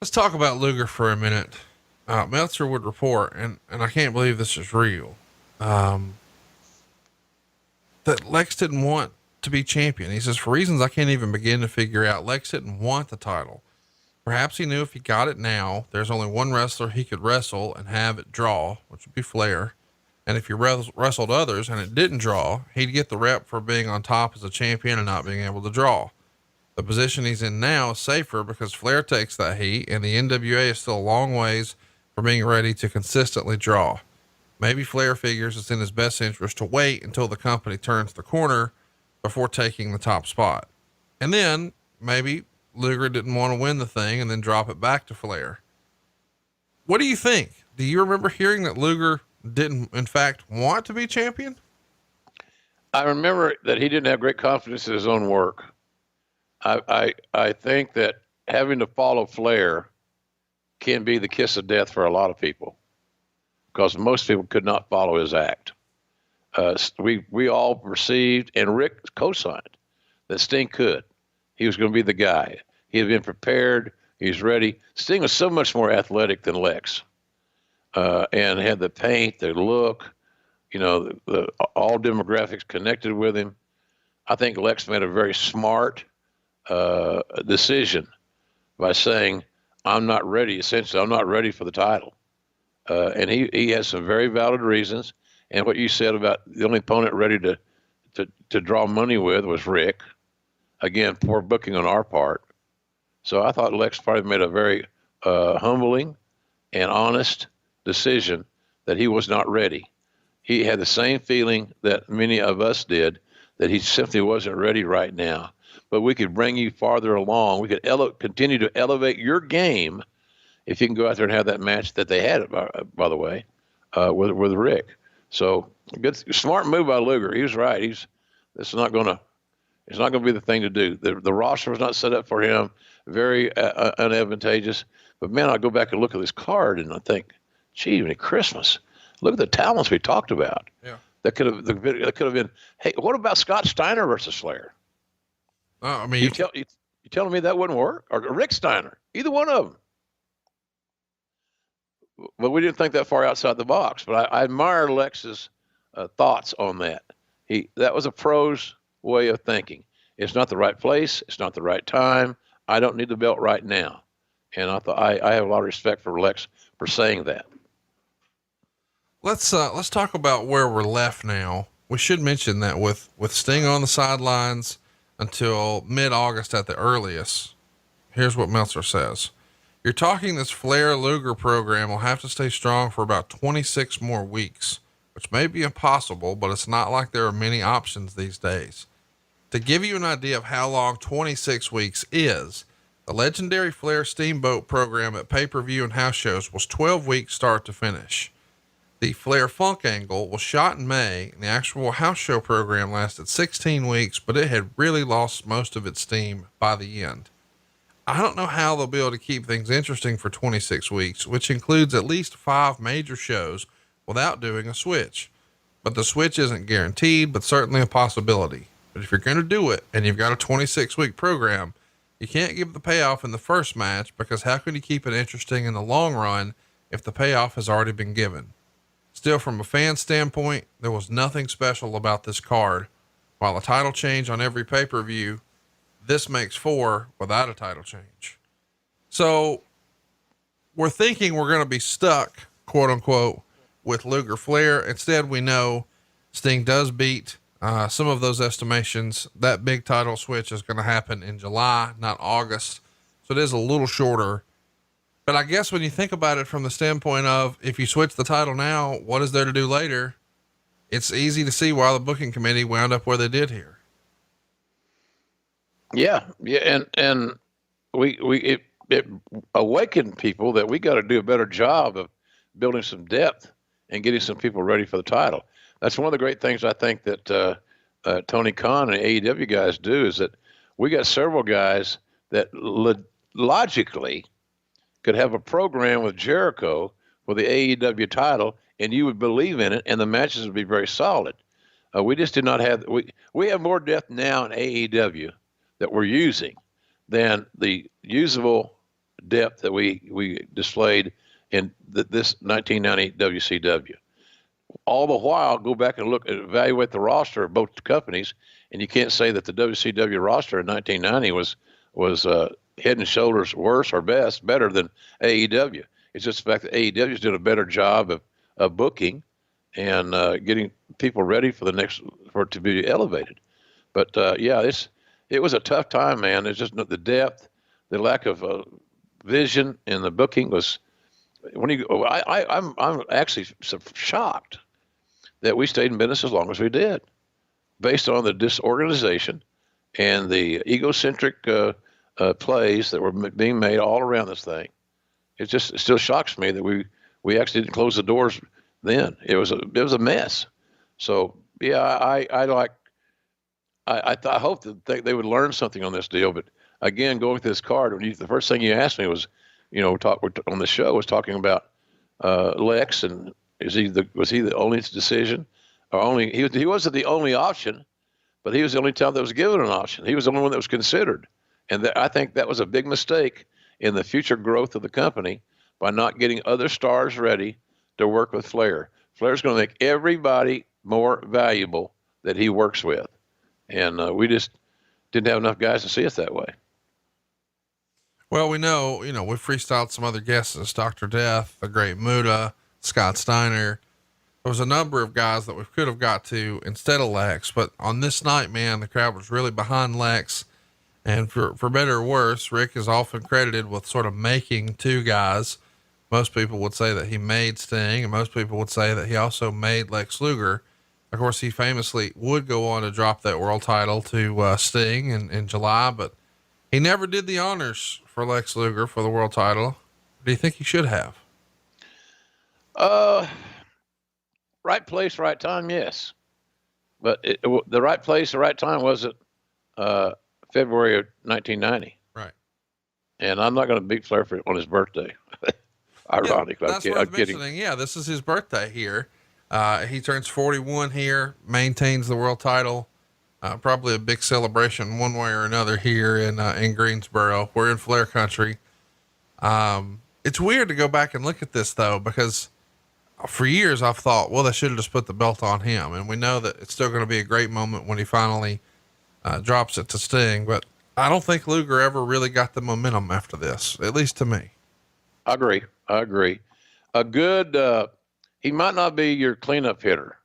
Let's talk about Luger for a minute. Meltzer would report, and I can't believe this is real, um, that Lex didn't want to be champion. He says, for reasons I can't even begin to figure out, Lex didn't want the title. Perhaps he knew if he got it now, there's only one wrestler he could wrestle and have it draw, which would be Flair. And if he wrestled others and it didn't draw, he'd get the rep for being on top as a champion and not being able to draw. The position he's in now is safer because Flair takes that heat and the NWA is still a long ways from being ready to consistently draw. Maybe Flair figures it's in his best interest to wait until the company turns the corner before taking the top spot. And then maybe Luger didn't want to win the thing and then drop it back to Flair. What do you think? Do you remember hearing that Luger didn't in fact want to be champion? I remember that he didn't have great confidence in his own work. I think that having to follow Flair can be the kiss of death for a lot of people because most people could not follow his act. We all perceived, and Rick co-signed, that Sting could. He was going to be the guy. He had been prepared. He was ready. Sting was so much more athletic than Lex, and had the paint, the look, all demographics connected with him. I think Lex made a very smart decision by saying, I'm not ready. Essentially, I'm not ready for the title. And he has some very valid reasons. And what you said about the only opponent ready to draw money with was Rick. Again, poor booking on our part. So I thought Lex probably made a very humbling and honest decision that he was not ready. He had the same feeling that many of us did, that he simply wasn't ready right now. But we could bring you farther along. We could continue to elevate your game if you can go out there and have that match that they had, by the way, with Rick. So good, smart move by Luger. He was right. It's not going to be the thing to do. The roster was not set up for him. Very unadvantageous. But man, I go back and look at this card and I think, gee, Christmas. Look at the talents we talked about. Yeah. That could have been. Hey, what about Scott Steiner versus Flair? I mean, you telling me that wouldn't work? Or Rick Steiner? Either one of them. But we didn't think that far outside the box. But I admire Lex's thoughts on that. That was a pro's way of thinking. It's not the right place. It's not the right time. I don't need the belt right now. And I thought I have a lot of respect for Lex for saying that. Let's talk about where we're left now. We should mention that with Sting on the sidelines until mid-August at the earliest. Here's what Meltzer says. You're talking this Flair Luger program will have to stay strong for about 26 more weeks, which may be impossible, but it's not like there are many options these days. To give you an idea of how long 26 weeks is, the legendary Flair Steamboat program at pay-per-view and house shows was 12 weeks start to finish. The Flair Funk angle was shot in May, and the actual house show program lasted 16 weeks, but it had really lost most of its steam by the end. I don't know how they'll be able to keep things interesting for 26 weeks, which includes at least 5 major shows without doing a switch. But the switch isn't guaranteed, but certainly a possibility. But if you're going to do it and you've got a 26-week program, you can't give the payoff in the first match, because how can you keep it interesting in the long run if the payoff has already been given? Still, from a fan standpoint, there was nothing special about this card. While a title change on every pay-per-view, this makes 4 without a title change. So we're thinking we're going to be stuck, quote unquote, with Luger Flair. Instead, we know Sting does beat some of those estimations. That big title switch is going to happen in July, not August. So it is a little shorter. But I guess when you think about it from the standpoint of, if you switch the title now, what is there to do later? It's easy to see why the booking committee wound up where they did here. Yeah. And it awakened people that we got to do a better job of building some depth and getting some people ready for the title. That's one of the great things I think that Tony Khan and AEW guys do, is that we got several guys that logically could have a program with Jericho for the AEW title, and you would believe in it, and the matches would be very solid. We just did not have, we have more depth now in AEW that we're using than the usable depth that we displayed in this 1990 WCW. All the while, go back and evaluate the roster of both companies, and you can't say that the WCW roster in 1990 was head and shoulders worse or better than AEW. It's just the fact that AEW is doing a better job of booking and getting people ready for it to be elevated. But it was a tough time, man. It's just the depth, the lack of vision in the booking was. I'm actually shocked that we stayed in business as long as we did, based on the disorganization and the egocentric plays that were being made all around this thing. It still shocks me that we actually didn't close the doors then. It was a mess. So yeah, I hope that they would learn something on this deal. But again, going through this card, the first thing you asked me was, on the show was talking about Lex, and was he the only decision, or he wasn't the only option, but he was the only time that was given an option. He was the only one that was considered, and I think that was a big mistake in the future growth of the company by not getting other stars ready to work with Flair. Flair's going to make everybody more valuable that he works with, and we just didn't have enough guys to see us that way. Well, we know, we freestyled some other guests, Dr. Death, the Great Muda, Scott Steiner. There was a number of guys that we could have got to instead of Lex, but on this night, man, the crowd was really behind Lex. And for better or worse, Rick is often credited with sort of making two guys. Most people would say that he made Sting, and most people would say that he also made Lex Luger. Of course, he famously would go on to drop that world title to Sting in July, but he never did the honors for Lex Luger for the world title. Do you think he should have? Right place, right time, yes. But the right place, the right time wasn't February of 1990. Right. And I'm not going to beat Flair on his birthday. Ironic. Yeah, that's worth mentioning. Yeah, this is his birthday here. He turns 41 here, maintains the world title. Probably a big celebration one way or another here in Greensboro. We're in Flair country. It's weird to go back and look at this though, because for years I've thought, well, they should have just put the belt on him. And we know that it's still going to be a great moment when he finally, drops it to Sting, but I don't think Luger ever really got the momentum after this, at least to me. I agree. A good, he might not be your cleanup hitter,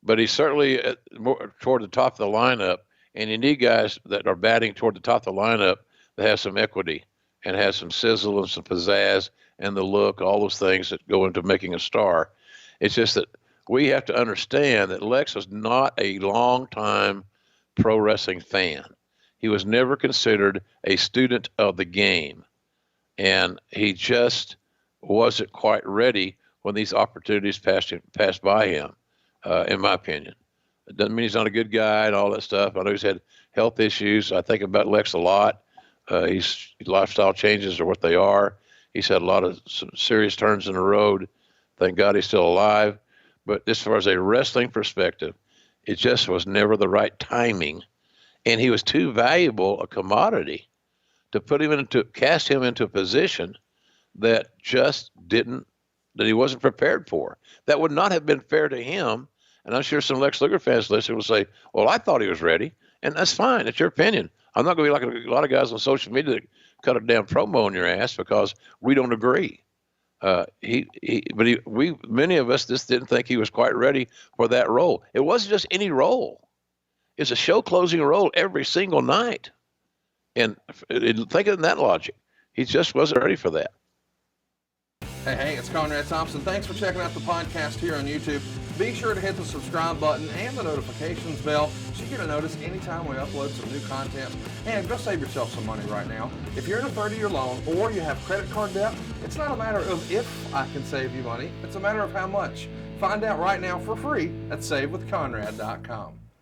but he's certainly more toward the top of the lineup, and you need guys that are batting toward the top of the lineup that have some equity and has some sizzle and some pizzazz and the look, all those things that go into making a star. It's just that we have to understand that Lex was not a long-time pro wrestling fan. He was never considered a student of the game, and he just wasn't quite ready when these opportunities passed by him. In my opinion, it doesn't mean he's not a good guy and all that stuff. I know he's had health issues. I think about Lex a lot. His lifestyle changes are what they are. He's had a lot of some serious turns in the road. Thank God he's still alive. But as far as a wrestling perspective, it just was never the right timing. And he was too valuable a commodity to cast him into a position that he wasn't prepared for. That would not have been fair to him. And I'm sure some Lex Luger fans listening will say, well, I thought he was ready. And that's fine. It's your opinion. I'm not going to be like a lot of guys on social media that cut a damn promo on your ass because we don't agree. Many of us just didn't think he was quite ready for that role. It wasn't just any role. It's a show closing role every single night. And think of that logic. He just wasn't ready for that. Hey, it's Conrad Thompson. Thanks for checking out the podcast here on YouTube. Be sure to hit the subscribe button and the notifications bell so you get a notice anytime we upload some new content. And go save yourself some money right now. If you're in a 30-year loan or you have credit card debt, it's not a matter of if I can save you money. It's a matter of how much. Find out right now for free at SaveWithConrad.com.